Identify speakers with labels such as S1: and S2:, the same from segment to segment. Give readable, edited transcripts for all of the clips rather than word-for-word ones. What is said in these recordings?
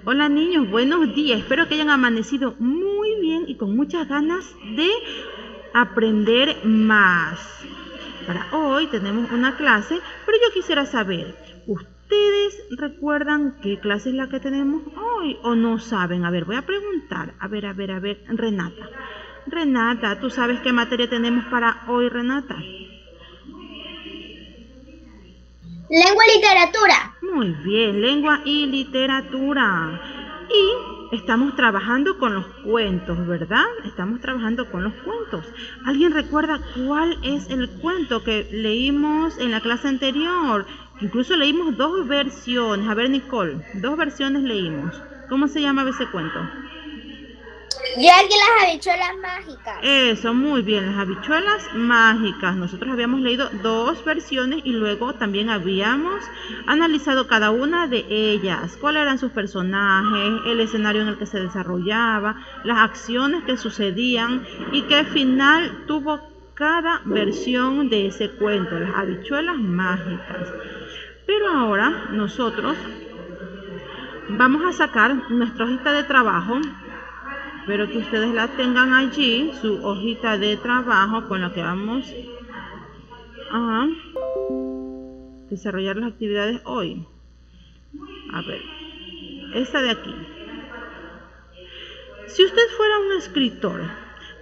S1: Hola niños, buenos días. Espero que hayan amanecido muy bien y con muchas ganas de aprender más. Para hoy tenemos una clase, pero yo quisiera saber, ¿ustedes recuerdan qué clase es la que tenemos hoy o no saben? A ver, voy a preguntar. A ver, Renata. Renata, ¿tú sabes qué materia tenemos para hoy, Renata?
S2: Lengua y literatura.
S1: Muy bien, lengua y literatura. Y estamos trabajando con los cuentos, ¿verdad? Estamos trabajando con los cuentos. ¿Alguien recuerda cuál es el cuento que leímos en la clase anterior? Incluso leímos dos versiones. A ver, Nicole, dos versiones leímos. ¿Cómo se llamaba ese cuento?
S2: Jack y las habichuelas mágicas.
S1: Eso, muy bien, las habichuelas mágicas. Nosotros habíamos leído dos versiones y luego también habíamos analizado cada una de ellas. ¿Cuáles eran sus personajes, el escenario en el que se desarrollaba, las acciones que sucedían y qué final tuvo cada versión de ese cuento, las habichuelas mágicas? Pero ahora nosotros vamos a sacar nuestra hojita de trabajo. Espero que ustedes la tengan allí, su hojita de trabajo con la que vamos a desarrollar las actividades hoy. A ver, esta de aquí. Si usted fuera un escritor,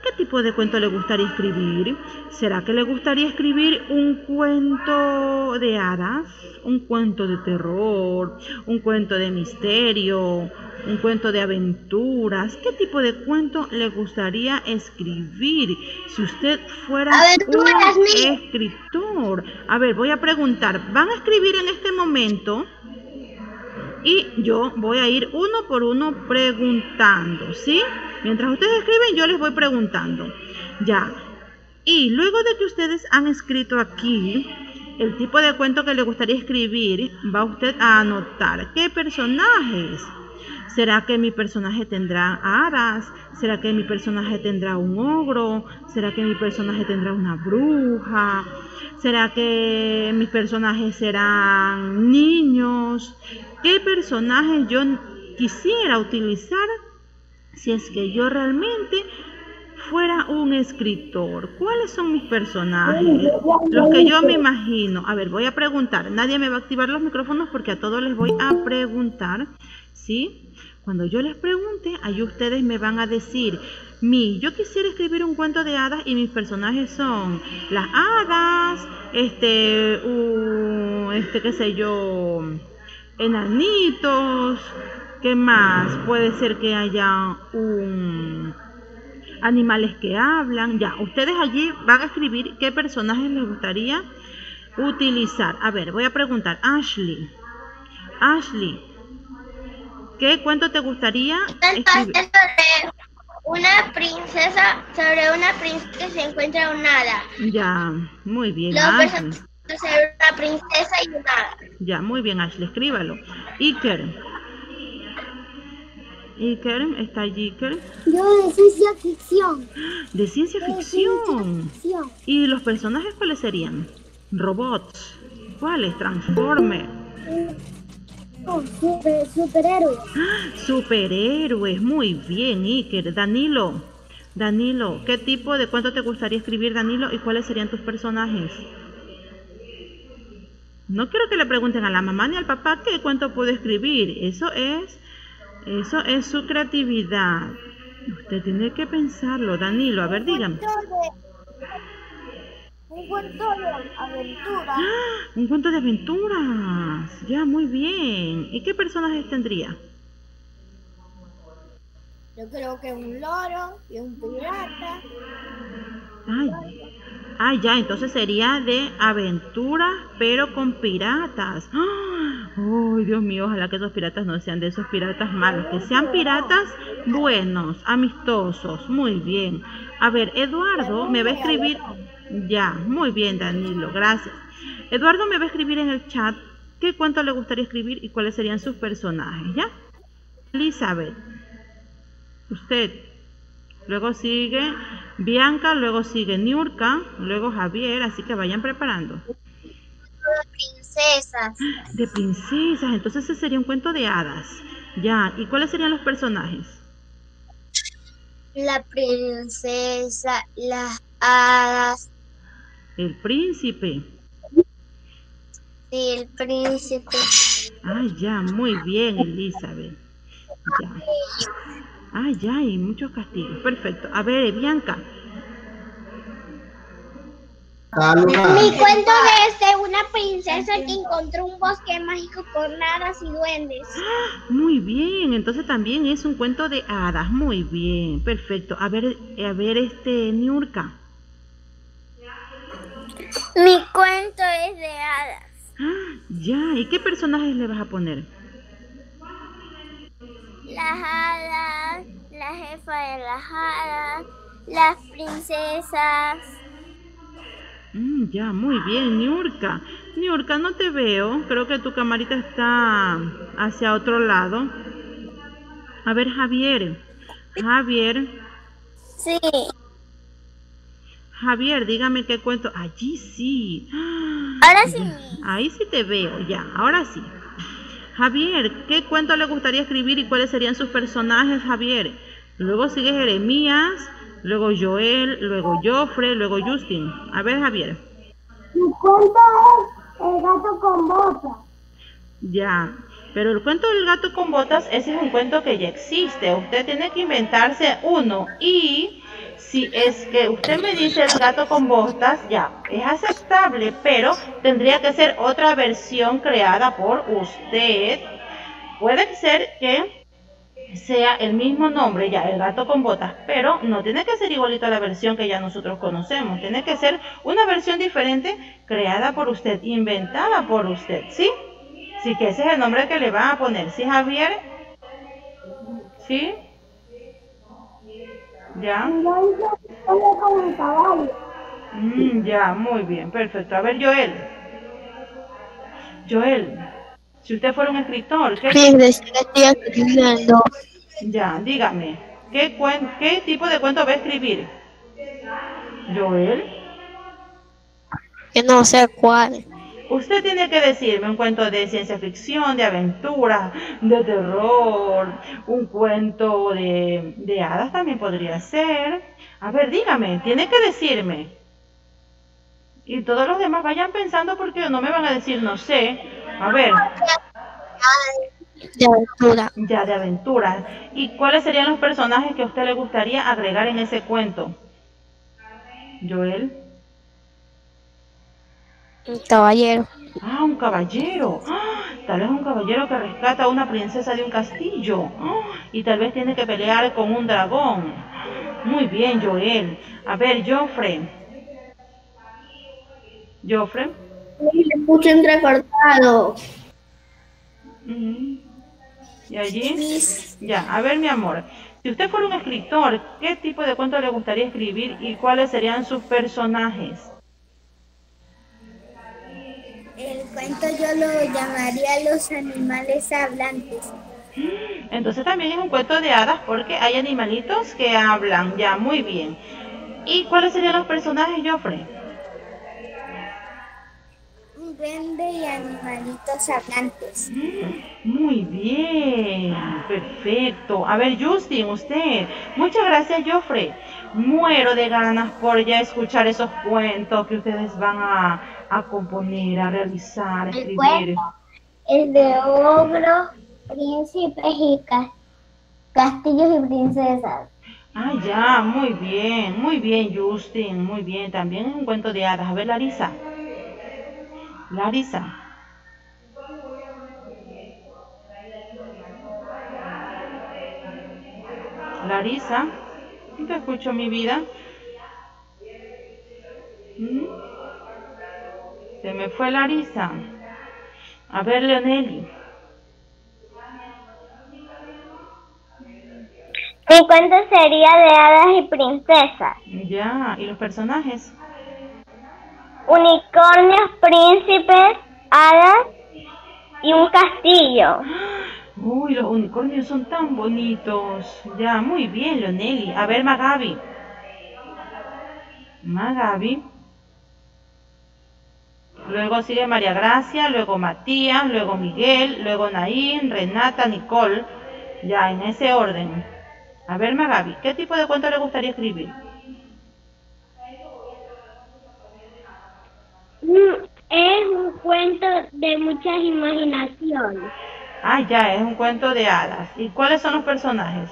S1: ¿qué tipo de cuento le gustaría escribir? ¿Será que le gustaría escribir un cuento de hadas? ¿Un cuento de terror? ¿Un cuento de misterio? ¿Un cuento de aventuras? ¿Qué tipo de cuento le gustaría escribir si usted fuera un escritor? A ver, voy a preguntar. ¿Van a escribir en este momento? Y yo voy a ir uno por uno preguntando, ¿sí? Mientras ustedes escriben, yo les voy preguntando. Ya. Y luego de que ustedes han escrito aquí el tipo de cuento que les gustaría escribir, va usted a anotar qué personajes. ¿Será que mi personaje tendrá hadas? ¿Será que mi personaje tendrá un ogro? ¿Será que mi personaje tendrá una bruja? ¿Será que mis personajes serán niños? ¿Qué personajes yo quisiera utilizar si es que yo realmente fuera un escritor? ¿Cuáles son mis personajes? Los que yo me imagino. A ver, voy a preguntar. Nadie me va a activar los micrófonos porque a todos les voy a preguntar, ¿sí? Cuando yo les pregunte, ahí ustedes me van a decir, yo quisiera escribir un cuento de hadas y mis personajes son las hadas, qué sé yo, enanitos, ¿qué más? Puede ser que haya animales que hablan. Ya, ustedes allí van a escribir qué personajes les gustaría utilizar. A ver, voy a preguntar, Ashley, ¿qué cuento te gustaría escribir?
S2: Sobre una princesa que se encuentra un hada.
S1: Ya, muy bien,
S2: Los
S1: Ashley.
S2: personajes sobre una princesa y un hada.
S1: Ya, muy bien, Ashley, escríbalo. Iker, ¿está allí Iker?
S3: Yo de ciencia ficción.
S1: De ciencia ficción. ¿Y los personajes cuáles serían? Robots. ¿Cuáles? Transformers.
S3: Superhéroes.
S1: Superhéroes, muy bien, Iker. Danilo, ¿qué tipo de cuento te gustaría escribir, Danilo? ¿Y cuáles serían tus personajes? No quiero que le pregunten a la mamá ni al papá qué cuento puedo escribir. Eso es su creatividad. Usted tiene que pensarlo, Danilo. A ver, dígame.
S3: Un cuento de aventuras.
S1: Un cuento de aventuras. Ya, muy bien. ¿Y qué personajes tendría?
S3: Yo creo que un loro y un pirata.
S1: Ya, entonces sería de aventuras, pero con piratas. ¡Ay, Dios mío! Ojalá que esos piratas no sean de esos piratas malos, que sean piratas buenos, amistosos. Muy bien. A ver, Eduardo me va a escribir. Ya, muy bien, Danilo, gracias. Eduardo me va a escribir en el chat qué cuento le gustaría escribir y cuáles serían sus personajes, ¿ya? Elizabeth, usted. Luego sigue Bianca, luego sigue Niurka, luego Javier, así que vayan preparando.
S2: De princesas.
S1: De princesas, entonces ese sería un cuento de hadas. Ya, ¿y cuáles serían los personajes?
S2: La princesa, las hadas,
S1: El príncipe.
S2: y el príncipe.
S1: Ay, ya, muy bien, Elizabeth. Ya. Ay, ya, hay muchos castillos. Perfecto. A ver, Bianca.
S3: Mi cuento es de una princesa que encontró un bosque mágico con hadas y duendes.
S1: Muy bien, entonces también es un cuento de hadas. Muy bien, perfecto. A ver, Niurka.
S2: Mi cuento es de hadas.
S1: Ya, ¿y qué personajes le vas a poner?
S2: Las hadas, la jefa de las hadas, las princesas.
S1: Ya, muy bien, Niurka. Niurka, no te veo. Creo que tu camarita está hacia otro lado. A ver, Javier.
S2: Sí.
S1: Javier, dígame qué cuento. Allí sí.
S2: Ahora sí.
S1: Ahí sí te veo, ya. Ahora sí. Javier, ¿qué cuento le gustaría escribir y cuáles serían sus personajes, Javier? Luego sigue Jeremías, luego Joel, luego Joffre, luego Justin. A ver, Javier.
S3: Mi cuento es El gato con botas.
S1: Ya, pero el cuento del gato con botas, ese es un cuento que ya existe. Usted tiene que inventarse uno. Y si es que usted me dice el gato con botas, ya, es aceptable, pero tendría que ser otra versión creada por usted. Puede ser que sea el mismo nombre, ya, el gato con botas, pero no tiene que ser igualito a la versión que ya nosotros conocemos. Tiene que ser una versión diferente creada por usted, inventada por usted, ¿sí? Sí, que ese es el nombre que le van a poner. ¿Sí, Javier? ¿Sí? ¿Ya?
S3: Yo hice historia con el caballo.
S1: Ya, muy bien, perfecto. A ver, Joel. Joel, si usted fuera un escritor, ya, dígame, ¿qué tipo de cuento va a escribir? Joel.
S2: Que no sé cuál.
S1: Usted tiene que decirme un cuento de ciencia ficción, de aventura, de terror, un cuento de hadas también podría ser. A ver, dígame, tiene que decirme. Y todos los demás vayan pensando porque no me van a decir no sé. A ver,
S2: De aventura.
S1: ya de aventuras. ¿Y cuáles serían los personajes que a usted le gustaría agregar en ese cuento? Joel.
S2: Un caballero.
S1: Ah, un caballero. Tal vez un caballero que rescata a una princesa de un castillo. Y tal vez tiene que pelear con un dragón. Muy bien, Joel. A ver, Joffre. Joffre.
S3: Mucho entrecortado.
S1: ¿Y allí? Ya, a ver, mi amor. Si usted fuera un escritor, ¿qué tipo de cuento le gustaría escribir y cuáles serían sus personajes?
S3: El cuento yo lo llamaría Los animales hablantes.
S1: Entonces también es un cuento de hadas porque hay animalitos que hablan. Ya, muy bien. ¿Y cuáles serían los personajes, Joffre?
S3: Un duende y animalitos hablantes.
S1: Muy bien, perfecto. A ver, Justin, usted. Muchas gracias, Joffre. Muero de ganas por ya escuchar esos cuentos que ustedes van a componer, a realizar, a escribir.
S3: Cuento es de ogros, príncipes y castillos y princesas.
S1: Ah, ya, muy bien, Justin, muy bien. También es un cuento de hadas. A ver, Larisa. Larisa. Larisa, no te escucho, mi vida. Se me fue Larisa. A ver, Leoneli.
S2: Mi cuento sería de hadas y princesas.
S1: Ya, ¿y los personajes?
S2: Unicornios, príncipes, hadas y un castillo.
S1: Uy, los unicornios son tan bonitos. Ya, muy bien, Leoneli. A ver, Magabi. Magabi. Luego sigue María Gracia, luego Matías, luego Miguel, luego Naín, Renata, Nicole. Ya, en ese orden. A ver, Magabi, ¿qué tipo de cuento le gustaría escribir?
S3: Es un cuento de mucha imaginación.
S1: Ah, ya, es un cuento de hadas. ¿Y cuáles son los personajes?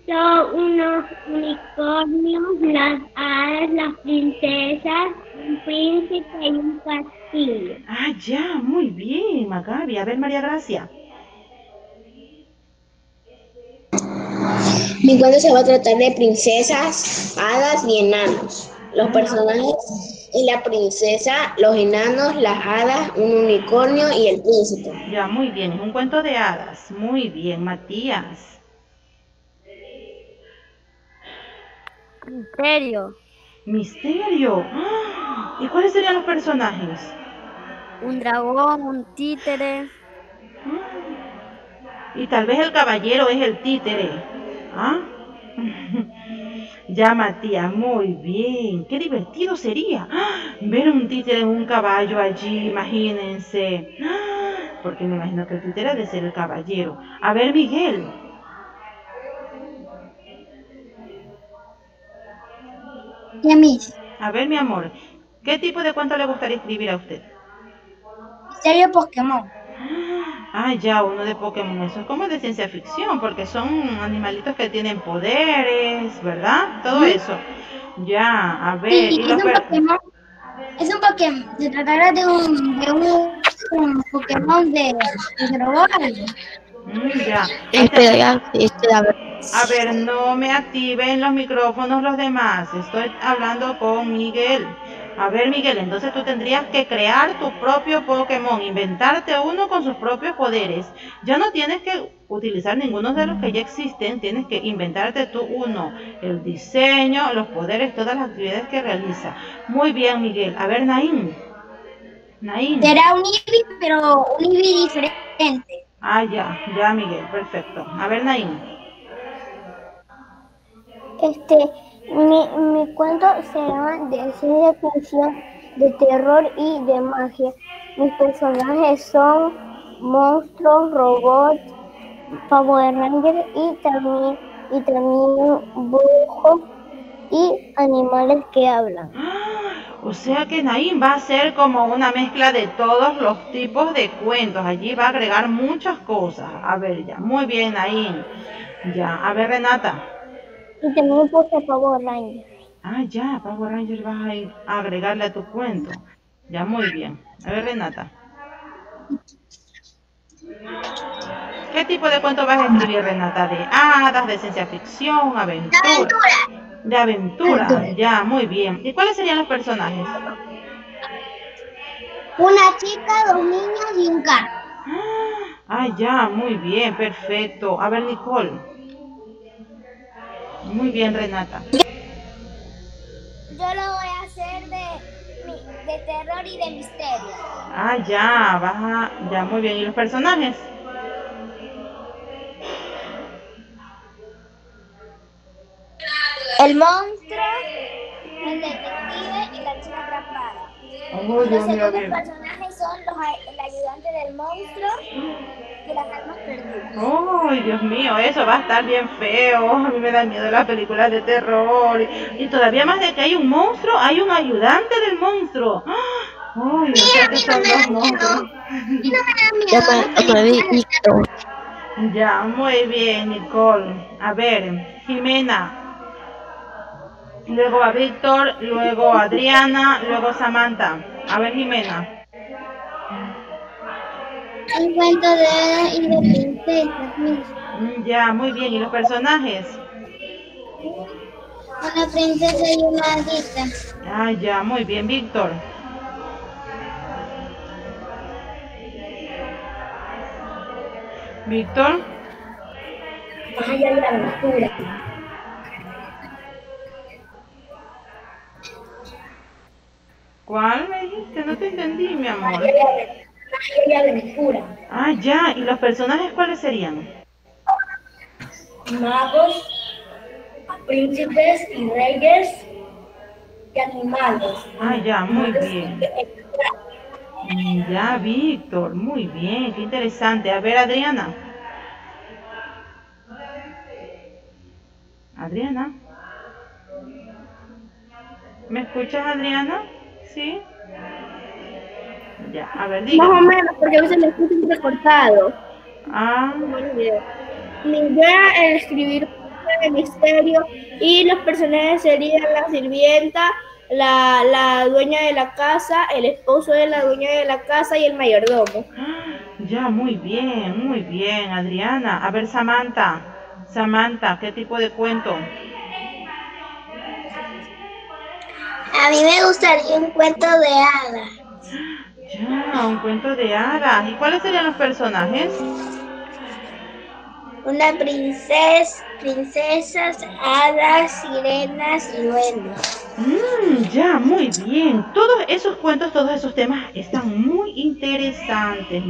S3: Son unos unicornios, las hadas, las princesas, un príncipe y un castillo.
S1: Ah, ya, muy bien, Magabi. A ver, María Gracia.
S4: Mi cuento se va a tratar de princesas, hadas y enanos. Los personajes es la princesa, los enanos, las hadas, un unicornio y el príncipe.
S1: Ya, muy bien, es un cuento de hadas. Muy bien, Matías.
S2: Misterio.
S1: Misterio. ¡Ah! ¿Y cuáles serían los personajes?
S2: Un dragón, un títere.
S1: Y tal vez el caballero es el títere. ¿Ah? Ya, Matías, muy bien. Qué divertido sería ver un títere en un caballo allí, imagínense. Porque me imagino que el títere debe ser el caballero. A ver, Miguel.
S3: ¿Y a mí?
S1: A ver, mi amor. ¿Qué tipo de cuento le gustaría escribir a usted?
S3: Misterio Pokémon.
S1: Ah, ya, uno de Pokémon. Eso es como de ciencia ficción, porque son animalitos que tienen poderes, ¿verdad? Todo eso. Ya, a ver.
S3: Sí,
S1: Y
S3: es
S1: los
S3: un Pokémon. Es un Pokémon. Se tratará de un Pokémon de robot.
S1: Ya. A ver, no me activen los micrófonos los demás. Estoy hablando con Miguel. A ver, Miguel, entonces tú tendrías que crear tu propio Pokémon, inventarte uno con sus propios poderes. Ya no tienes que utilizar ninguno de los que ya existen, tienes que inventarte tú uno. El diseño, los poderes, todas las actividades que realiza. Muy bien, Miguel. A ver, Naín. Naín.
S3: Será un Eevee, pero un Eevee diferente.
S1: Ah, ya, ya, Miguel, perfecto. A ver, Naín.
S3: Mi cuento se llama de ciencia ficción, de terror y de magia. Mis personajes son monstruos, robots, Power Rangers y también brujos y animales que hablan.
S1: O sea que Naín va a ser como una mezcla de todos los tipos de cuentos. Allí va a agregar muchas cosas. A ver, ya. Muy bien, Naín. Ya. A ver, Renata.
S3: Y también puse Power Rangers.
S1: Ah, ya. Power Rangers vas a ir a agregarle a tu cuento. Ya, muy bien. A ver, Renata. ¿Qué tipo de cuento vas a escribir, Renata? ¿De hadas, de ciencia ficción, aventura? De aventura. Ya, muy bien. ¿Y cuáles serían los personajes?
S3: Una chica, dos niños y un carro.
S1: Ah, ya, muy bien, perfecto. A ver, Nicole. Muy bien, Renata.
S2: Yo lo voy a hacer de terror y de misterio.
S1: Ah, ya, ya, muy bien. ¿Y los personajes?
S2: El monstruo, el detective y la chica atrapada.
S1: Oh,
S2: Los
S1: Dios mío,
S2: segundos
S1: bien.
S2: personajes son el ayudante del monstruo y las almas perdidas.
S1: Oh, Dios mío, eso va a estar bien feo. A mí me dan miedo las películas de terror. Y todavía más de que hay un monstruo, hay un ayudante del monstruo. Ay, o sea que son dos monstruos. Ya, muy bien, Nicole. A ver, Jimena. Luego va Víctor, luego Adriana, luego Samantha. A ver, Jimena.
S3: Un cuento de hadas y de princesas.
S1: Ya, muy bien. ¿Y los personajes?
S3: Una princesa y una hadita.
S1: Ah, ya, muy bien, Víctor. Víctor.
S4: Magia y aventura.
S1: ¿Cuál me dijiste? No te entendí, mi amor.
S4: Magia y aventura.
S1: Ah, ya. ¿Y los personajes cuáles serían?
S4: Magos, príncipes y reyes y animales.
S1: Ah, ya, muy bien. Ya, Víctor, muy bien, qué interesante. A ver, Adriana. Adriana. ¿Me escuchas, Adriana? ¿Sí? Ya, a ver,
S3: Más o
S1: dígame.
S3: menos, porque a veces me escucho recortado.
S1: Ah,
S3: Mi idea es escribir un de misterio y los personajes serían la sirvienta, la dueña de la casa, el esposo de la dueña de la casa y el mayordomo.
S1: ya, muy bien, Adriana. A ver, Samantha, ¿qué tipo de cuento?
S2: A mí me gustaría un cuento de hadas.
S1: Ya, un cuento de hadas. ¿Y cuáles serían los personajes?
S2: Una princesas, hadas, sirenas y duendes.
S1: Ya, muy bien. Todos esos cuentos, todos esos temas están muy interesantes.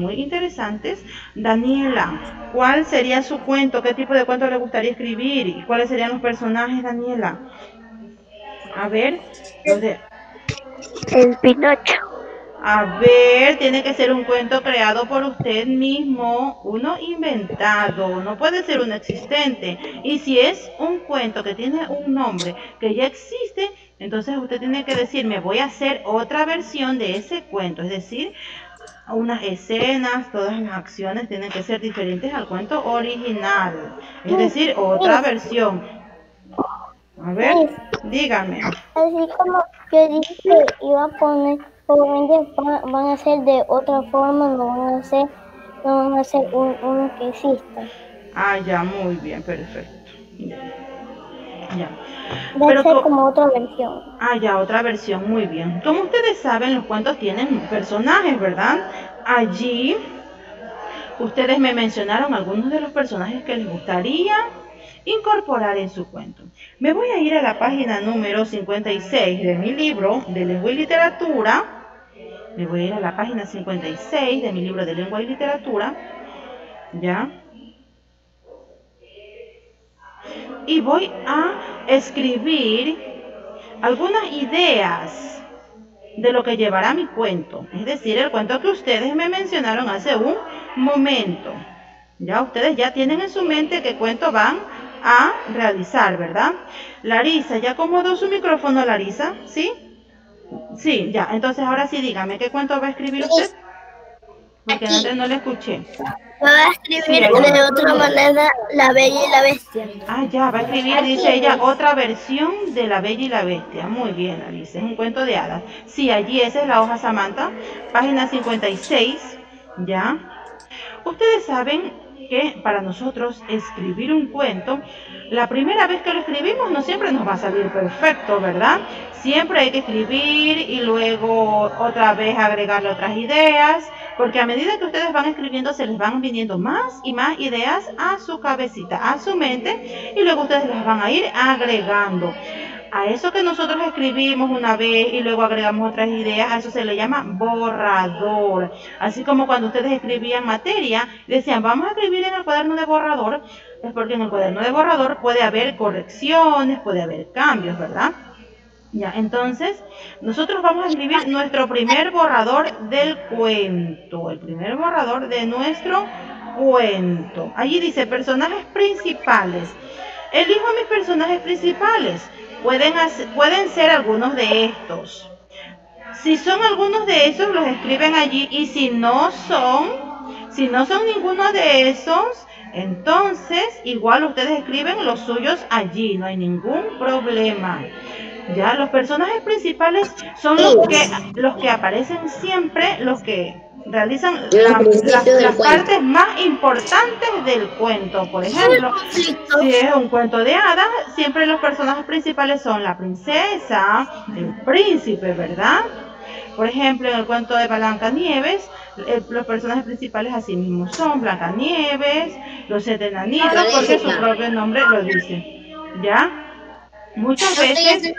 S1: Daniela, ¿cuál sería su cuento? ¿Qué tipo de cuento le gustaría escribir? ¿Y cuáles serían los personajes, Daniela? A ver, los de...
S3: El Pinocho.
S1: A ver, tiene que ser un cuento creado por usted mismo, uno inventado, no puede ser uno existente. Y si es un cuento que tiene un nombre que ya existe, entonces usted tiene que decirme, voy a hacer otra versión de ese cuento. Es decir, unas escenas, todas las acciones tienen que ser diferentes al cuento original. Es decir, otra versión. A ver, dígame.
S3: Así como yo dije que iba a poner, obviamente van a ser de otra forma, no van a ser uno que exista.
S1: Ah, ya, muy bien, perfecto. Ya.
S3: Va a ser
S1: Pero
S3: como otra versión.
S1: Ah, ya, otra versión, muy bien. Como ustedes saben, los cuentos tienen personajes, ¿verdad? Allí, ustedes me mencionaron algunos de los personajes que les gustaría incorporar en su cuento. Me voy a ir a la página número 56 de mi libro de Lengua y Literatura. Me voy a ir a la página 56 de mi libro de Lengua y Literatura. ¿Ya? Y voy a escribir algunas ideas de lo que llevará mi cuento, es decir, el cuento que ustedes me mencionaron hace un momento. Ya ustedes ya tienen en su mente qué cuento van a realizar, ¿verdad? Larisa, ¿ya acomodó su micrófono, Larisa? ¿Sí? Sí, ya. Entonces ahora sí dígame, ¿qué cuento va a escribir usted? Porque antes no le escuché.
S3: Va a escribir de otra manera La Bella y la Bestia.
S1: Ah, ya, va a escribir, dice ella, otra versión de La Bella y la Bestia. Muy bien, Alice, es un cuento de hadas. Sí, allí esa es la hoja Samantha, página 56, ¿ya? Ustedes saben que para nosotros escribir un cuento, la primera vez que lo escribimos no siempre nos va a salir perfecto, ¿verdad? Siempre hay que escribir y luego otra vez agregarle otras ideas, porque a medida que ustedes van escribiendo se les van viniendo más y más ideas a su cabecita, a su mente, y luego ustedes las van a ir agregando. A eso que nosotros escribimos una vez y luego agregamos otras ideas, a eso se le llama borrador. Así como cuando ustedes escribían materia, decían, vamos a escribir en el cuaderno de borrador, es porque en el cuaderno de borrador puede haber correcciones, puede haber cambios, ¿verdad? Ya, entonces, nosotros vamos a escribir nuestro primer borrador del cuento, el primer borrador de nuestro cuento. Allí dice, personajes principales. Elijo mis personajes principales. Pueden ser algunos de estos. Si son algunos de esos, los escriben allí. Y si no son ninguno de esos, entonces igual ustedes escriben los suyos allí. No hay ningún problema. Ya, los personajes principales son los que aparecen siempre, los que realizan las partes más importantes del cuento. Por ejemplo, si es un cuento de hadas, siempre los personajes principales son la princesa, el príncipe, ¿verdad? Por ejemplo, en el cuento de Blancanieves, los personajes principales así mismo son Blancanieves, los 7 enanitos, porque su propio nombre lo dice. ¿Ya? Muchas veces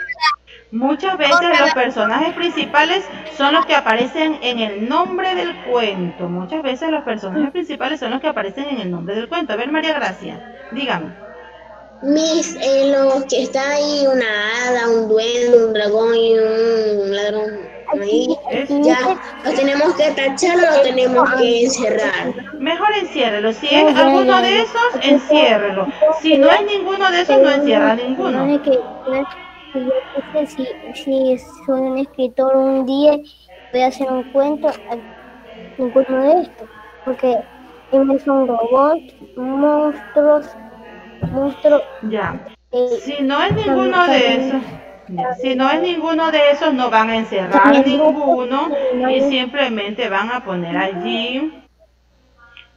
S1: los personajes principales son los que aparecen en el nombre del cuento. Muchas veces los personajes principales son los que aparecen en el nombre del cuento. A ver, María Gracia, dígame.
S4: Los que está ahí, una hada, un duende, un dragón y un ladrón. Ahí
S1: ¿Ves?
S4: ya lo tenemos que tachar o lo tenemos que encerrar.
S1: Mejor enciérrelo. Si es alguno de esos, enciérrelo. Si no es ninguno de esos, no encierra ninguno.
S3: No es que si yo puse, si soy un escritor un día, voy a hacer un cuento, ninguno de estos, porque son robots, monstruos,
S1: Ya. Si no es ninguno de esos, si no es ninguno de esos, no van a encerrar ninguno y simplemente van a poner allí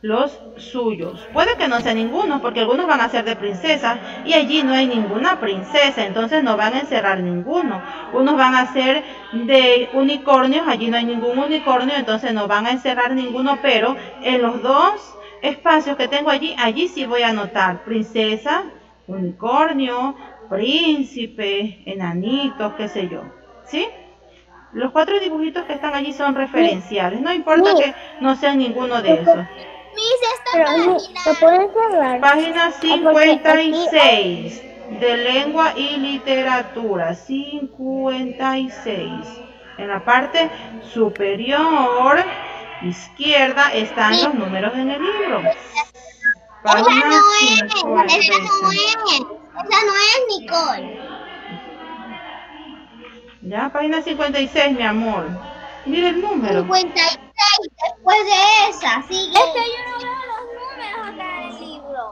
S1: los suyos. Puede que no sea ninguno, porque algunos van a ser de princesas y allí no hay ninguna princesa, entonces no van a encerrar ninguno. Unos van a ser de unicornios, allí no hay ningún unicornio, entonces no van a encerrar ninguno, pero en los dos espacios que tengo allí sí voy a anotar princesa, unicornio, príncipe, enanito, qué sé yo, ¿sí? Los 4 dibujitos que están allí son referenciales, no importa que no sean ninguno de esos.
S3: ¿Lo pueden cerrar?
S1: Página 56 de lengua y literatura, 56. En la parte superior izquierda están los números en el libro. Página 56.
S2: Esa no es, Nicole.
S1: Ya, página 56, mi amor. Mira el número.
S2: 56, después de esa, sigue. Es que yo no veo los números acá en el libro.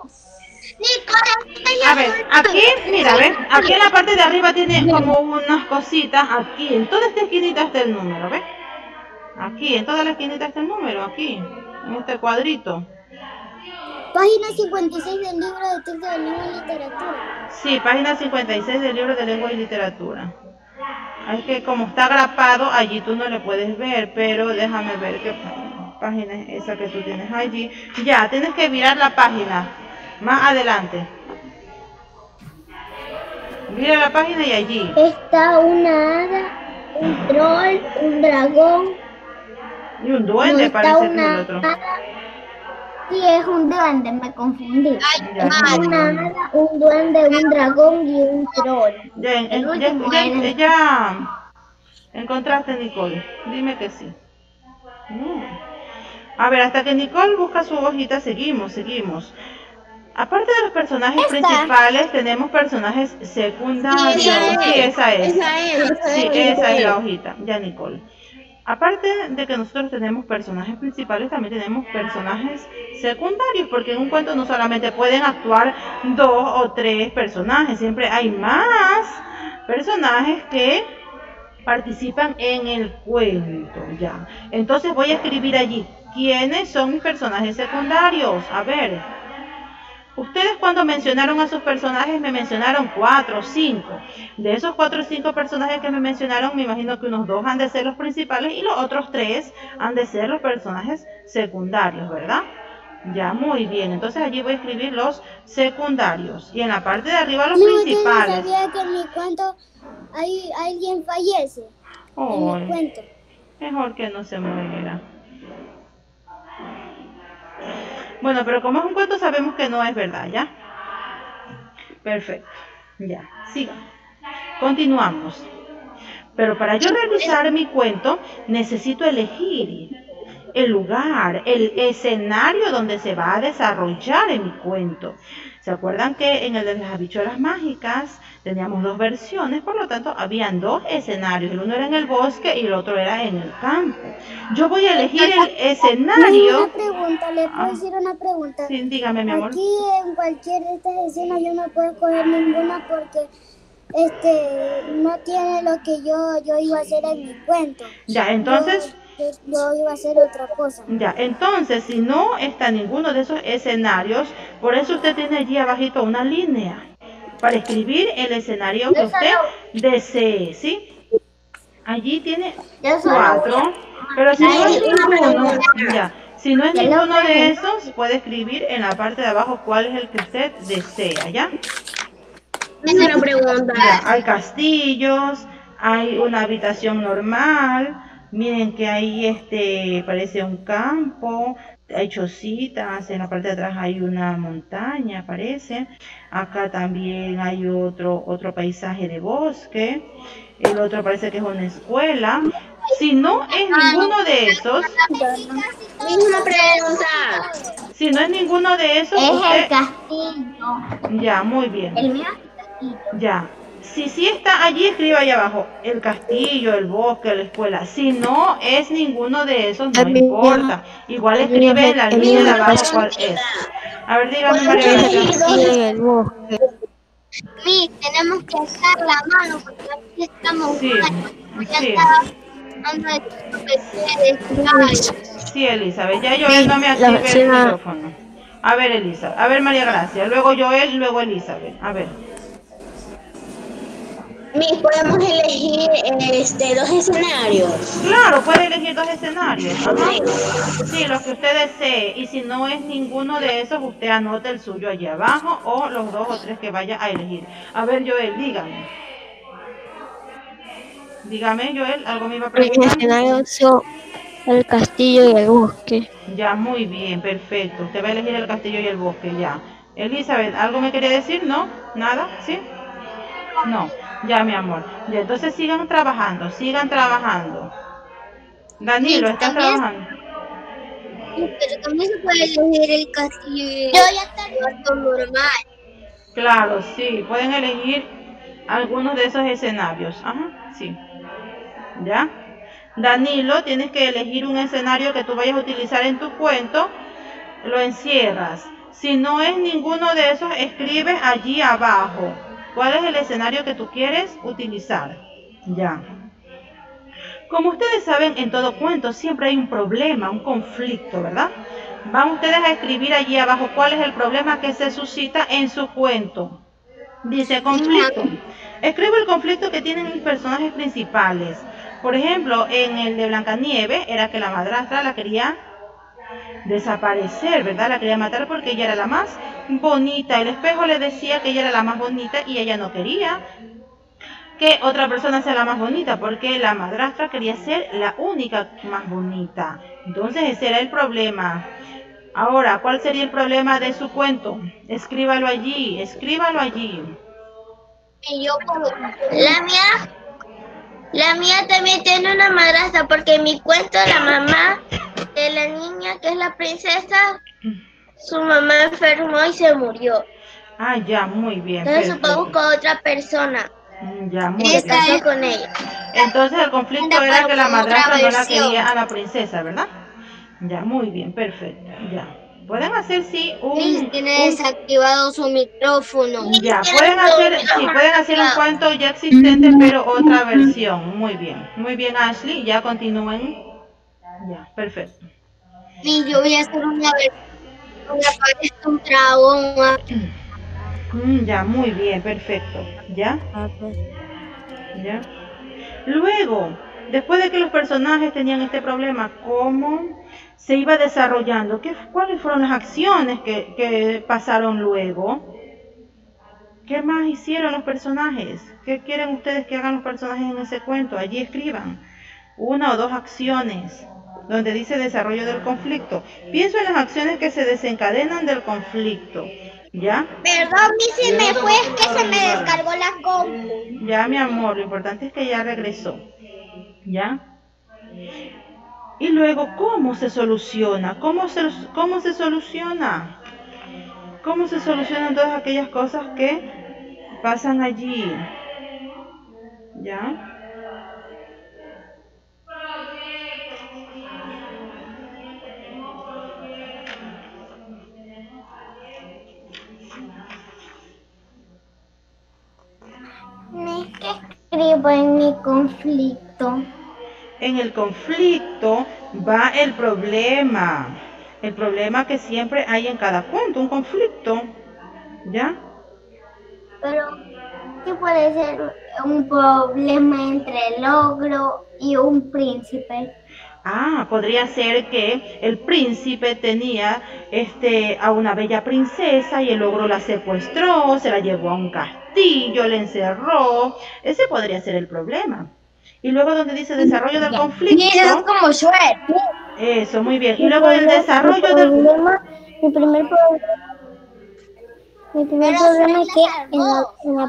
S2: Nicole,
S1: a ver, aquí, mira, ¿ves? Aquí en la parte de arriba tiene como unas cositas. Aquí, en toda esta esquinita está el número, ¿ves? Aquí, en toda la esquinita está el número, aquí, en este cuadrito.
S2: Página 56 del libro de texto de lengua y literatura.
S1: Sí, página 56 del libro de lengua y literatura. Es que como está grapado, allí tú no le puedes ver, pero déjame ver qué página es esa que tú tienes allí. Ya, tienes que mirar la página más adelante. Mira la página y allí.
S2: Está una hada, un troll, un dragón.
S1: Y un duende parece que es el otro.
S2: Sí, es un duende, me confundí.
S1: Ya,
S2: Una hada, un duende, un dragón y un troll.
S1: Ya encontraste, Nicole. Dime que sí. A ver, hasta que Nicole busca su hojita, seguimos. Aparte de los personajes principales, tenemos personajes secundarios. Sí, esa es. Sí, esa es la hojita. Ya, Nicole. Aparte de que nosotros tenemos personajes principales, también tenemos personajes secundarios, porque en un cuento no solamente pueden actuar 2 o 3 personajes, siempre hay más personajes que participan en el cuento, ya. Entonces voy a escribir allí, ¿quiénes son mis personajes secundarios? A ver, ustedes cuando mencionaron a sus personajes me mencionaron 4 o 5. De esos 4 o 5 personajes que me mencionaron, me imagino que unos 2 han de ser los principales y los otros 3 han de ser los personajes secundarios, ¿verdad? Ya, muy bien. Entonces allí voy a escribir los secundarios. Y en la parte de arriba los principales.
S2: Yo sabía que en mi cuento alguien fallece. En mi cuento.
S1: Mejor que no se muera. Bueno, pero como es un cuento sabemos que no es verdad, ¿ya? Perfecto. Ya, siga. Continuamos. Pero para yo realizar mi cuento necesito elegir el lugar, el escenario donde se va a desarrollar en mi cuento. ¿Se acuerdan que en el de las habichuelas mágicas teníamos 2 versiones? Por lo tanto, habían 2 escenarios. El uno era en el bosque y el otro era en el campo. Yo voy a elegir el escenario.
S2: Una pregunta, ¿le puedo decir una pregunta?
S1: Sí, dígame, mi amor.
S2: Aquí en cualquier de estas escenas yo no puedo escoger ninguna porque no tiene lo que yo iba a hacer en mi cuento.
S1: Ya, entonces...
S2: Yo iba a hacer otra cosa.
S1: Ya, entonces, si no está ninguno de esos escenarios, por eso usted tiene allí abajito una línea para escribir el escenario que usted desee, ¿sí? Allí tiene 4, pero si no es ninguno, ya, si no es ninguno de esos, puede escribir en la parte de abajo cuál es el que usted desea, ¿ya?
S4: Una pregunta.
S1: Ya, hay castillos, hay una habitación normal. Miren que ahí parece un campo, hay chocitas, en la parte de atrás hay una montaña, parece. Acá también hay otro paisaje de bosque. El otro parece que es una escuela. Si no es ninguno de esos,
S4: Misma pregunta.
S1: si no es ninguno de esos,
S3: Es el
S1: usted...
S3: castillo.
S1: Ya, muy bien.
S3: El mío es el castillo.
S1: Ya. Si sí está allí, escriba ahí abajo. El castillo, el bosque, la escuela. Si no es ninguno de esos, no importa. Igual escribe en la línea de abajo cuál es. A ver, dígame, María Gracia.
S3: El bosque. Sí, tenemos que alzar la mano porque aquí estamos
S1: Sí, sí. Sí, Elizabeth. Ya Joel no me active el micrófono. A ver, Elizabeth. A ver, María Gracia. Luego Joel, luego Elizabeth. A ver.
S4: Podemos elegir dos escenarios.
S1: Claro, puede elegir dos escenarios. Ajá. Sí, lo que usted desee. Y si no es ninguno de esos, usted anota el suyo allí abajo o los 2 o 3 que vaya a elegir. A ver, Joel, dígame. Dígame, Joel, ¿algo me iba a preguntar?
S3: Escenarios son el castillo y el bosque.
S1: Ya, muy bien, perfecto. Usted va a elegir el castillo y el bosque, ya. Elizabeth, ¿algo me quería decir? ¿No? ¿Nada? ¿Sí? No. Ya, mi amor. Ya, entonces sigan trabajando, sigan trabajando. Danilo,
S3: Sí,
S1: ¿estás
S3: también-
S1: trabajando?
S3: Pero también se puede elegir el castillo y el cuarto normal.
S1: Claro, sí, pueden elegir algunos de esos escenarios. Ajá, sí. ¿Ya? Danilo, tienes que elegir un escenario que tú vayas a utilizar en tu cuento, lo encierras. Si no es ninguno de esos, escribes allí abajo cuál es el escenario que tú quieres utilizar. Ya. Como ustedes saben, en todo cuento siempre hay un problema, un conflicto, ¿verdad? Van ustedes a escribir allí abajo cuál es el problema que se suscita en su cuento. Dice conflicto. Escribo el conflicto que tienen mis personajes principales. Por ejemplo, en el de Blancanieves era que la madrastra la quería desaparecer, ¿verdad? La quería matar porque ella era la más bonita. El espejo le decía que ella era la más bonita y ella no quería que otra persona sea la más bonita porque la madrastra quería ser la única más bonita. Entonces ese era el problema. Ahora, ¿cuál sería el problema de su cuento? Escríbalo allí, escríbalo allí.
S3: Y yo la mía también tiene una madrastra porque en mi cuento la mamá de la niña que es la princesa, su mamá enfermó y se murió.
S1: Ah, ya, muy bien.
S3: Entonces
S1: Perfecto.
S3: busco a otra persona
S1: Ya, muy
S3: y
S1: bien.
S3: se casó con ella.
S1: Entonces el conflicto
S3: Anda,
S1: era
S3: pero
S1: que la
S3: con otra
S1: madrastra no la
S3: versión.
S1: quería a la princesa, ¿verdad? Ya, muy bien, perfecto. Ya. Pueden hacer sí
S3: Liz tiene desactivado su micrófono.
S1: Ya, pueden hacer, sí, pueden hacer un cuento ya existente, pero otra versión. Muy bien, Ashley, ya continúen. Ya, perfecto.
S3: Y yo voy a hacer una versión donde aparezca un dragón.
S1: Ya, muy bien, perfecto. ¿Ya? ¿Ya? Luego, después de que los personajes tenían este problema, ¿cómo se iba desarrollando? ¿Cuáles fueron las acciones que pasaron luego? ¿Qué más hicieron los personajes? ¿Qué quieren ustedes que hagan los personajes en ese cuento? Allí escriban 1 o 2 acciones donde dice desarrollo del conflicto. Pienso en las acciones que se desencadenan del conflicto. ¿Ya?
S2: Perdón, mi se me fue, es que se me descargó la compu.
S1: Ya, mi amor, lo importante es que ya regresó. ¿Ya? Y luego, ¿cómo se soluciona? ¿Cómo se soluciona? ¿Cómo se solucionan todas aquellas cosas que pasan allí? ¿Ya?
S3: Es que escribo en mi conflicto.
S1: En el conflicto va el problema que siempre hay en cada cuento, un conflicto, ¿ya?
S3: Pero sí puede ser un problema entre el ogro y un príncipe.
S1: Ah, podría ser que el príncipe tenía a una bella princesa y el ogro la secuestró, se la llevó a un castillo, la encerró. Ese podría ser el problema. Y luego donde dice desarrollo del conflicto.
S3: Y eso es como Shrek.
S1: Eso, muy bien. Y luego el desarrollo del...
S3: Mi primer problema es que en la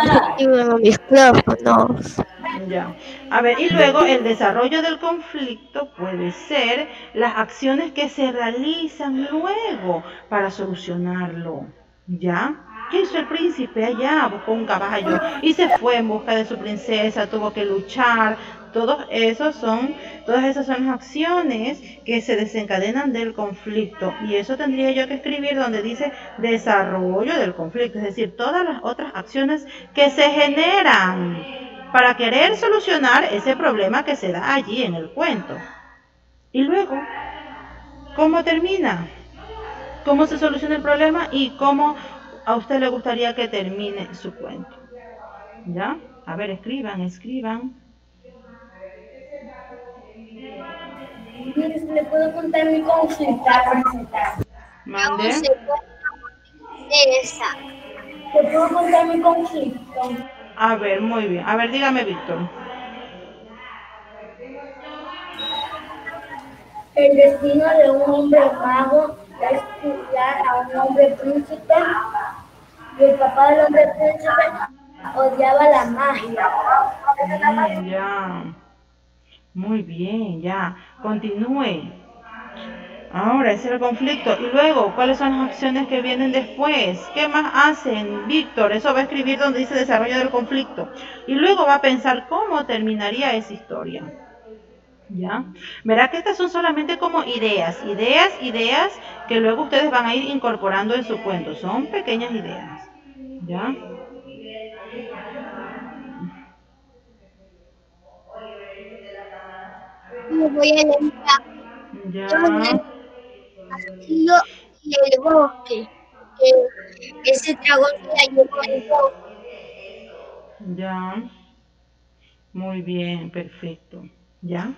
S3: Activo micrófonos.
S1: Ya. A ver, y luego el desarrollo del conflicto puede ser las acciones que se realizan luego para solucionarlo. ¿Ya? ¿Qué hizo el príncipe allá? Buscó un caballo y se fue en busca de su princesa, tuvo que luchar. Todas esas son las acciones que se desencadenan del conflicto. Y eso tendría yo que escribir donde dice desarrollo del conflicto, es decir, todas las otras acciones que se generan para querer solucionar ese problema que se da allí en el cuento. Y luego, ¿cómo termina? ¿Cómo se soluciona el problema y cómo a usted le gustaría que termine su cuento? ¿Ya? A ver, escriban.
S3: ¿Le puedo contar mi conflicto?
S1: Mande.
S3: ¿Le puedo contar mi conflicto?
S1: A ver, muy bien. A ver, dígame, Víctor.
S3: El destino de un hombre mago es cuidar a un hombre príncipe, y el papá del hombre príncipe odiaba la magia.
S1: Ya. Muy bien, ya. Continúe. Ahora, ese es el conflicto. Y luego, ¿cuáles son las acciones que vienen después? ¿Qué más hacen, Víctor? Eso va a escribir donde dice desarrollo del conflicto. Y luego va a pensar cómo terminaría esa historia. ¿Ya? Verá que estas son solamente como ideas que luego ustedes van a ir incorporando en su cuento. Son pequeñas ideas. ¿Ya?
S2: Me voy a leer
S1: Ya.
S2: Castillo y el bosque. Ese dragón se la llevó el bosque.
S1: Ya. Muy bien, perfecto. ¿Ya?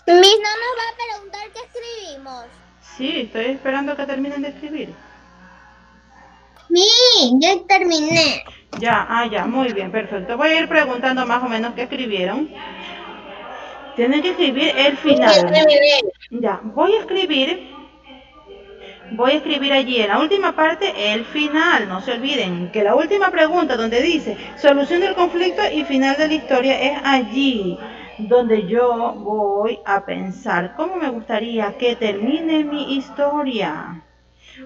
S2: Miss, ¿no nos va a preguntar qué escribimos?
S1: Sí, estoy esperando que terminen de escribir.
S2: Ya terminé.
S1: Ya, muy bien, perfecto. Voy a ir preguntando más o menos qué escribieron. Tienen que escribir el final. Ya, voy a escribir allí en la última parte el final. No se olviden que la última pregunta donde dice solución del conflicto y final de la historia es allí donde yo voy a pensar cómo me gustaría que termine mi historia.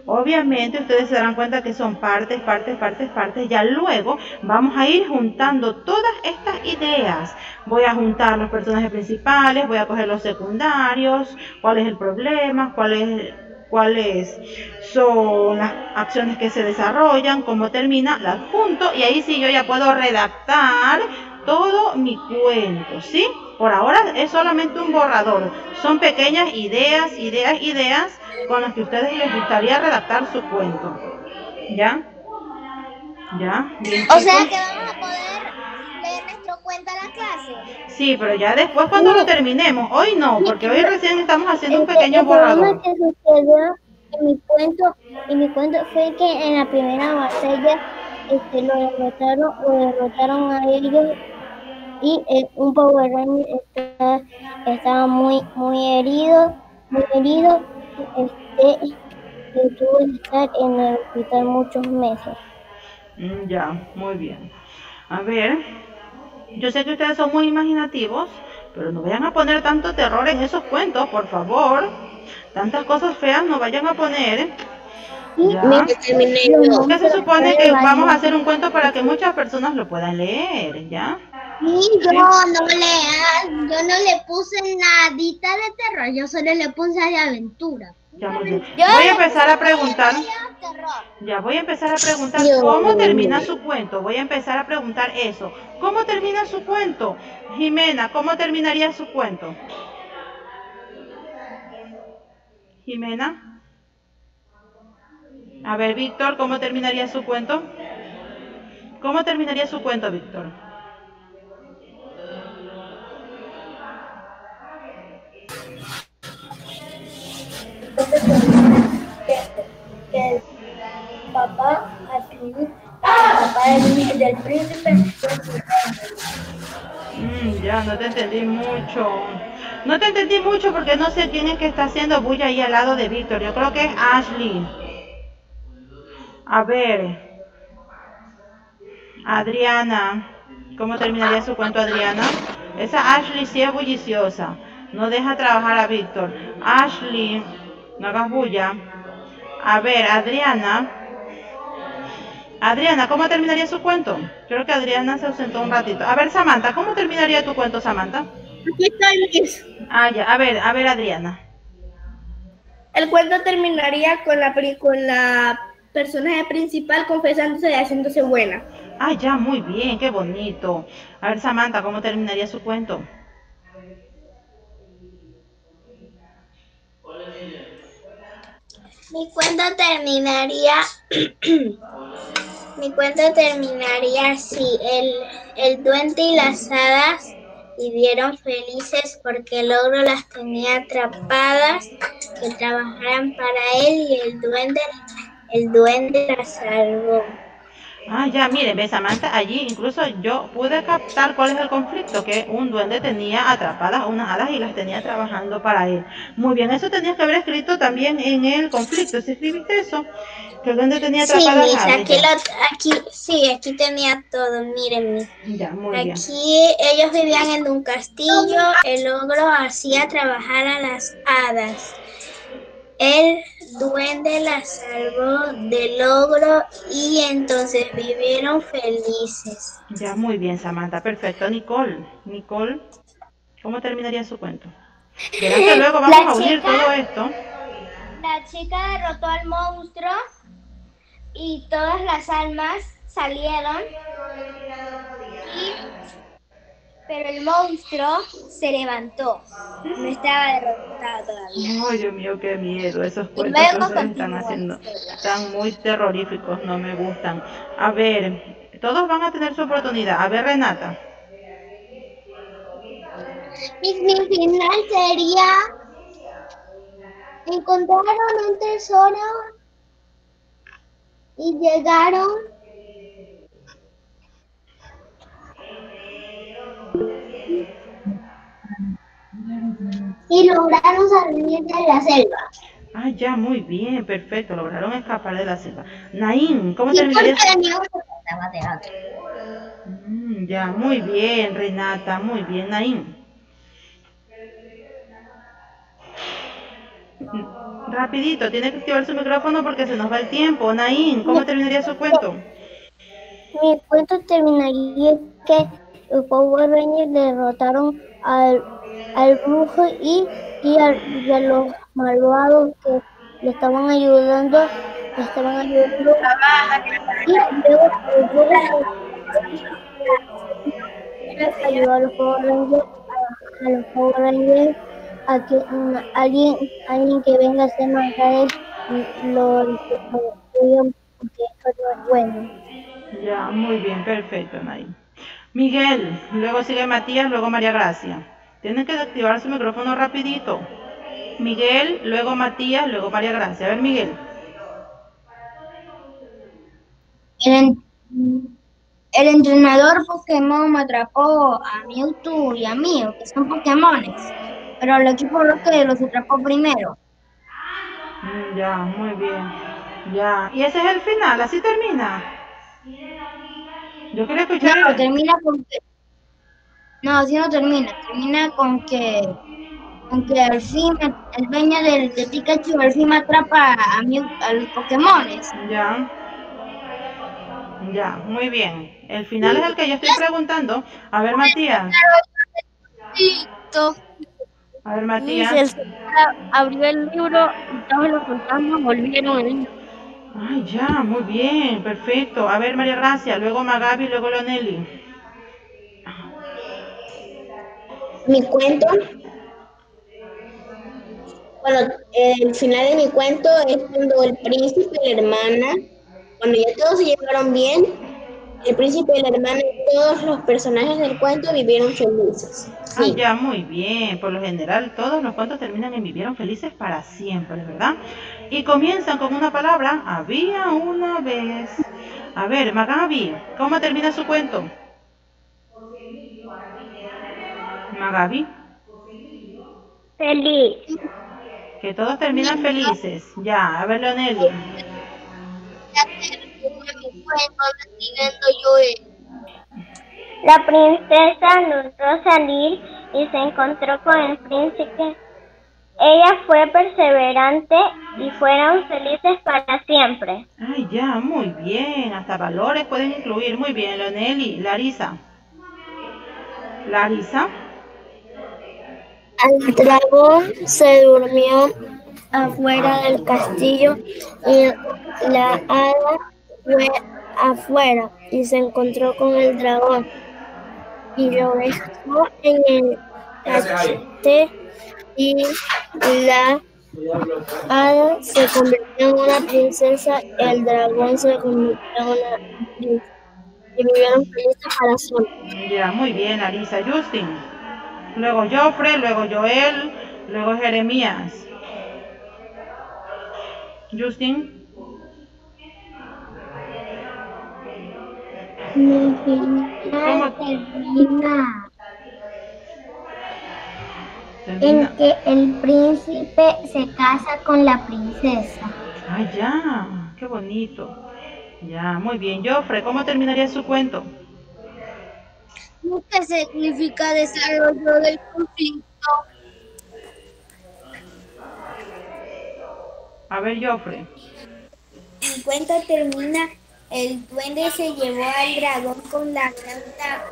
S1: Obviamente ustedes se darán cuenta que son partes. Ya luego vamos a ir juntando todas estas ideas. Voy a juntar los personajes principales, voy a coger los secundarios, cuál es el problema, cuáles son las acciones que se desarrollan, cómo termina, las junto y ahí sí yo ya puedo redactar todo mi cuento, ¿sí? Por ahora es solamente un borrador. Son pequeñas ideas con las que a ustedes les gustaría redactar su cuento. ¿Ya? Bien,
S2: O sea
S1: chicos.
S2: que vamos a poder leer nuestro cuento a la clase.
S1: Sí, pero ya después cuando lo terminemos. Hoy no, porque hoy recién estamos haciendo un pequeño borrador.
S3: El problema que sucedió en mi cuento fue que en la primera batalla lo derrotaron a ellos y un Power Ranger estaba muy herido, y tuvo que estar en el hospital muchos meses.
S1: Ya, muy bien. A ver, yo sé que ustedes son muy imaginativos, pero no vayan a poner tanto terror en esos cuentos, por favor. Tantas cosas feas no vayan a poner. Ya. ¿Qué se supone que vamos a hacer un cuento para que muchas personas lo puedan leer? ¿Ya?
S2: Yo no le puse nadita de terror, yo solo le puse de aventura.
S1: Ya, muy bien. Voy a empezar a preguntar. Ya, voy a empezar a preguntar cómo termina su cuento. Voy a empezar a preguntar eso. ¿Cómo termina su cuento? Jimena, ¿cómo terminaría su cuento? Jimena. A ver, Víctor, ¿cómo terminaría su cuento? ¿Cómo terminaría su cuento, Víctor?
S3: Que el papá del príncipe.
S1: Ya, no te entendí mucho. No te entendí mucho porque no sé quién es que está haciendo bulla ahí al lado de Víctor. Yo creo que es Ashley. A ver, Adriana. ¿Cómo terminaría su cuento, Adriana? Esa Ashley sí es bulliciosa. No deja trabajar a Víctor. Ashley, no hagas bulla. A ver, Adriana. Adriana, ¿cómo terminaría su cuento? Creo que Adriana se ausentó un ratito. A ver, Samantha, ¿cómo terminaría tu cuento, Samantha?
S3: Aquí estoy, Miss.
S1: Ah, ya. A ver, Adriana.
S3: El cuento terminaría con la personaje principal confesándose y haciéndose buena.
S1: Ah, ya, muy bien, qué bonito. A ver, Samantha, ¿cómo terminaría su cuento?
S4: Mi cuento terminaría, mi cuento terminaría así. El duende y las hadas vivieron felices porque el ogro las tenía atrapadas, que trabajaran para él y el duende las salvó.
S1: Ah, ya, miren, ve, Samantha, allí incluso yo pude captar cuál es el conflicto, que un duende tenía atrapadas unas hadas y las tenía trabajando para él. Muy bien, eso tenías que haber escrito también en el conflicto. ¿Si escribiste eso? Que el duende tenía
S4: Sí,
S1: atrapadas
S4: Miss,
S1: aves.
S4: aquí tenía todo, miren, Miss.
S1: Ya, muy bien.
S4: Aquí ellos vivían en un castillo, el ogro hacía trabajar a las hadas. El duende las salvó del ogro y entonces vivieron felices.
S1: Ya, muy bien, Samantha, perfecto. Nicole, ¿cómo terminaría su cuento? Verán que luego vamos a unir todo esto.
S5: La chica derrotó al monstruo y todas las almas salieron, pero el monstruo se levantó. No estaba derrotado todavía.
S1: Ay, Dios mío, qué miedo. Esos
S5: Y
S1: cuentos que
S5: luego
S1: ustedes están
S5: continúa la
S1: haciendo
S5: historia.
S1: están muy terroríficos, no me gustan. A ver, todos van a tener su oportunidad. A ver, Renata.
S2: Mi final sería, encontraron un tesoro y llegaron y lograron salir de la selva.
S1: Ah, ya, muy bien, perfecto. Lograron escapar de la selva. Naín, ¿cómo
S2: Sí, porque
S1: terminarías?
S2: tenía una estaba teatro.
S1: Ya, muy bien, Renata, muy bien, Naín. Rapidito, tiene que activar su micrófono porque se nos va el tiempo. Naín, ¿cómo terminaría su cuento?
S3: Mi cuento terminaría que los Power Rangers derrotaron al brujo y a los malvados que le estaban ayudando, y luego les ayudó a los Power Rangers, a que alguien que venga a hacer maldades lo destruyan porque eso no es bueno.
S1: Ya, muy bien, perfecto, Naín. Miguel, luego sigue Matías, luego María Gracia. Tienen que activar su micrófono rapidito. Miguel, luego Matías, luego María Gracia. A ver, Miguel.
S2: El, el entrenador Pokémon me atrapó a Mewtwo y a Mew, que son Pokémones, pero el equipo Rocket los atrapó primero.
S1: Ya, muy bien. Ya. Y ese es el final, así termina. Yo quería escuchar
S2: No, termina con que, no, así no termina, termina con que al fin el dueño de Pikachu al fin atrapa a los Pokémones.
S1: Ya, ya, muy bien. El final es el que yo estoy preguntando. A ver, Matías.
S2: Listo.
S1: A ver,
S3: Y
S1: Matías.
S3: abrió el libro y todos los fantasmas volvieron al libro.
S1: Ay, ya, muy bien, perfecto. A ver, María Gracia, luego Magabi, luego Leoneli.
S4: Mi cuento, bueno, el final de mi cuento es cuando el príncipe y la hermana, cuando ya todos se llevaron bien, el príncipe y la hermana y todos los personajes del cuento vivieron felices.
S1: Ah,
S4: Sí.
S1: ya, muy bien. Por lo general, todos los cuentos terminan en vivieron felices para siempre, ¿verdad? Y comienzan con una palabra, había una vez. A ver, Magabi, ¿cómo termina su cuento? Magabi.
S3: Feliz.
S1: Que todos terminan felices. Ya, a ver, Leoneli.
S3: La princesa logró salir y se encontró con el príncipe. Ella fue perseverante y fueron felices para siempre.
S1: Ay, ya, muy bien. Hasta valores pueden incluir. Muy bien, Leoneli. Larisa. Larisa.
S3: El dragón se durmió afuera del castillo y la hada fue afuera y se encontró con el dragón y lo dejó en el cachete y la hada se convirtió en una princesa y el dragón se convirtió en una princesa y vivieron felices para siempre.
S1: Ya, muy bien, Larisa. Justin. Luego Joffre, luego Joel, luego Jeremías. Justin.
S3: Mi final termina en que el príncipe se casa con la princesa.
S1: Ay, ya, qué bonito. Ya, muy bien. Joffre, ¿cómo terminaría su cuento?
S2: ¿Qué significa desarrollo del conflicto?
S1: A ver, Joffre.
S5: Mi cuento termina, el duende se llevó al dragón con la planta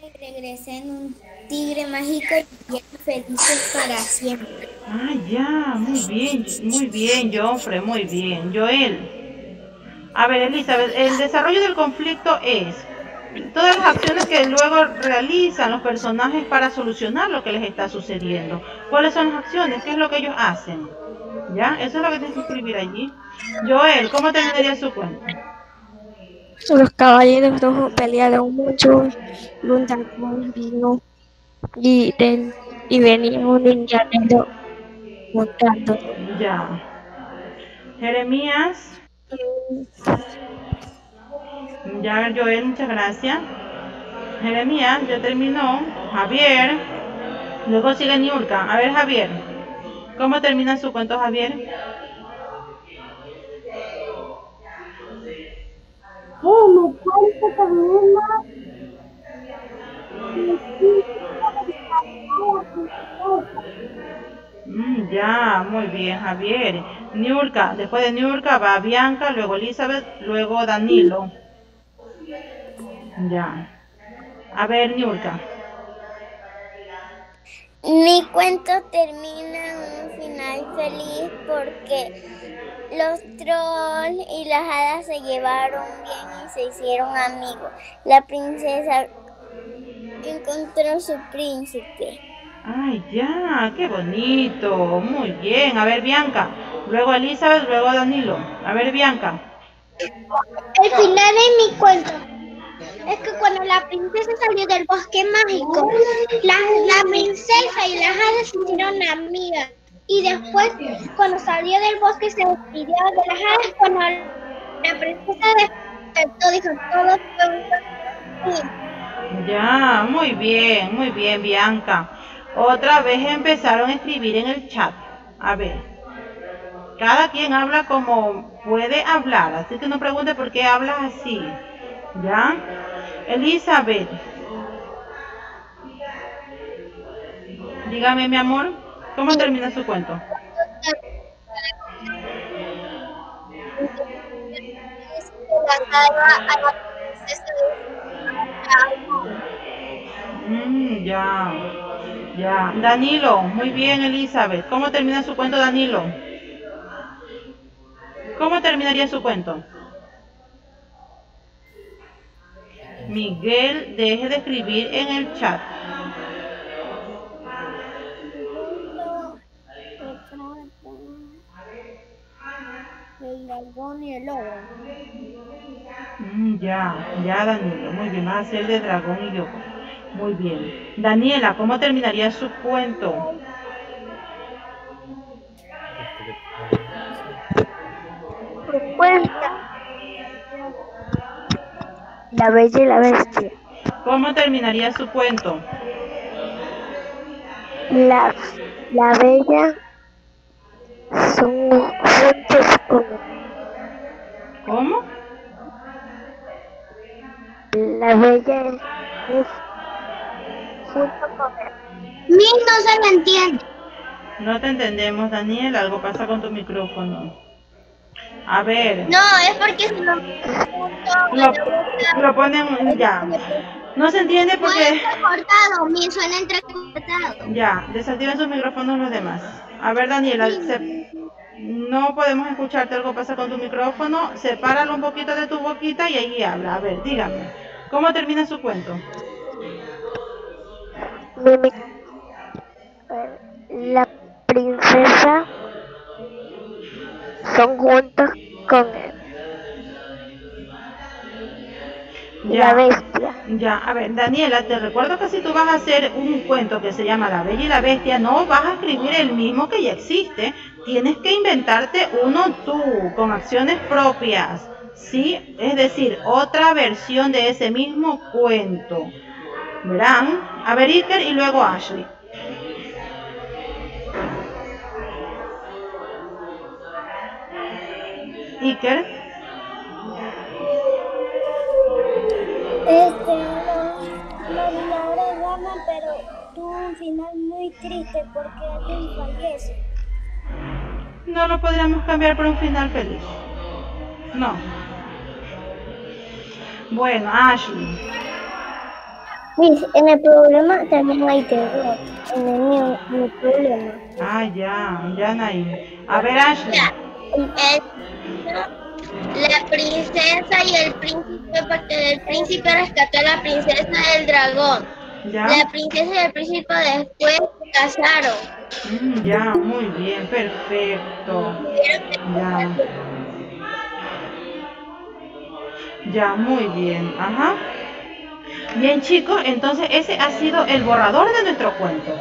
S5: y regresé en un tigre mágico y vivieron felices para siempre.
S1: Ah, ya, muy bien, Joffre, muy bien. Joel. A ver, Elizabeth, el desarrollo del conflicto es todas las acciones que luego realizan los personajes para solucionar lo que les está sucediendo. ¿Cuáles son las acciones? ¿Qué es lo que ellos hacen? ¿Ya? Eso es lo que tienes que escribir allí. Joel, ¿cómo terminaría su cuento?
S3: Los caballeros rojos pelearon mucho, un dragón vino y venía un indianero montando.
S1: Ya. Jeremías. Ya, Joel, muchas gracias. Jeremías, ya terminó. Javier. Luego sigue Niurka. A ver, Javier. ¿Cómo termina su cuento, Javier?
S3: Mi cuento termina.
S1: Ya, muy bien, Javier. Niurka, después de Niurka va Bianca, luego Elizabeth, luego Danilo. Ya. A ver, Niurka.
S3: Mi cuento termina en un final feliz porque los trolls y las hadas se llevaron bien y se hicieron amigos. La princesa encontró su príncipe.
S1: Ay, ya, qué bonito. Muy bien. A ver, Bianca. Luego Elizabeth, luego Danilo. A ver, Bianca.
S2: El final de mi cuento es que cuando la princesa salió del bosque mágico, la princesa y las hadas se hicieron amigas. Y después, cuando salió del bosque, se despidió de las hadas. Cuando la princesa despertó, dijo, todo fue un...
S1: Ya, muy bien, Bianca. Otra vez empezaron a escribir en el chat. A ver, cada quien habla como puede hablar, así que no pregunte por qué hablas así. ¿Ya? Elizabeth. Dígame, mi amor, ¿cómo termina su cuento? Ya. Danilo, muy bien, Elizabeth. ¿Cómo termina su cuento, Danilo? ¿Cómo terminaría su cuento? Miguel, deje de escribir en el chat.
S5: El dragón y el ogro.
S1: Ya, Danilo. Muy bien, va a ser de dragón y yo. Muy bien. Daniela, ¿cómo terminaría su cuento?
S3: La Bella y la Bestia.
S1: ¿Cómo terminaría su cuento?
S3: La, la bella son juntos con
S1: ¿Cómo?
S3: la bella es junto con él.
S2: Ni no se me entiende.
S1: No te entendemos, Daniel. Algo pasa con tu micrófono. A ver,
S2: No, es porque si no
S1: lo ponen ya. No se entiende
S2: fue
S1: porque...
S2: entrecortado, me suena entrecortado.
S1: Ya, desactiven sus micrófonos los demás. A ver, Daniela, no podemos escucharte. Algo pasa con tu micrófono. Sepáralo un poquito de tu boquita y ahí habla. A ver, dígame. ¿Cómo termina su cuento?
S3: La princesa son juntos con él.
S1: Ya,
S3: La bestia.
S1: ya, a ver, Daniela, te recuerdo que si tú vas a hacer un cuento que se llama La Bella y la Bestia, no vas a escribir el mismo que ya existe. Tienes que inventarte uno tú, con acciones propias, ¿sí? Es decir, otra versión de ese mismo cuento. ¿Verán? A ver, Iker y luego Ashley. Iker.
S5: Marinadora de Gama, pero tuvo un final muy triste porque alguien fallece.
S1: No lo podríamos cambiar por un final feliz. No. Bueno, Ashley.
S3: Miss, en el problema también hay terror. En el mío, en el problema.
S1: Ah, ya, Naim. A ver, Ashley.
S2: La princesa y el príncipe, porque el príncipe rescató a la princesa del dragón.
S1: Ya.
S2: La princesa y el príncipe después se casaron.
S1: Ya, muy bien, perfecto. Ya, muy bien. Ajá. Bien, chicos, entonces ese ha sido el borrador de nuestro cuento.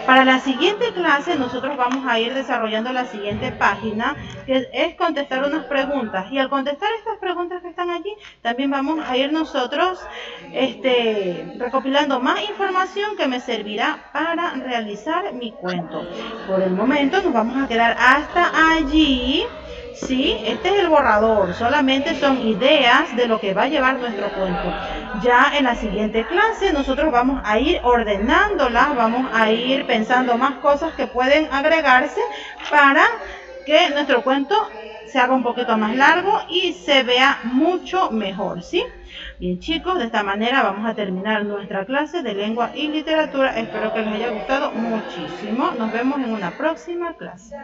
S1: Para la siguiente clase nosotros vamos a ir desarrollando la siguiente página, que es contestar unas preguntas. Y al contestar estas preguntas que están allí, también vamos a ir nosotros recopilando más información que me servirá para realizar mi cuento. Por el momento nos vamos a quedar hasta allí. Sí, este es el borrador, solamente son ideas de lo que va a llevar nuestro cuento. Ya en la siguiente clase nosotros vamos a ir ordenándolas, vamos a ir pensando más cosas que pueden agregarse para que nuestro cuento se haga un poquito más largo y se vea mucho mejor, ¿sí? Bien, chicos, de esta manera vamos a terminar nuestra clase de lengua y literatura. Espero que les haya gustado muchísimo. Nos vemos en una próxima clase.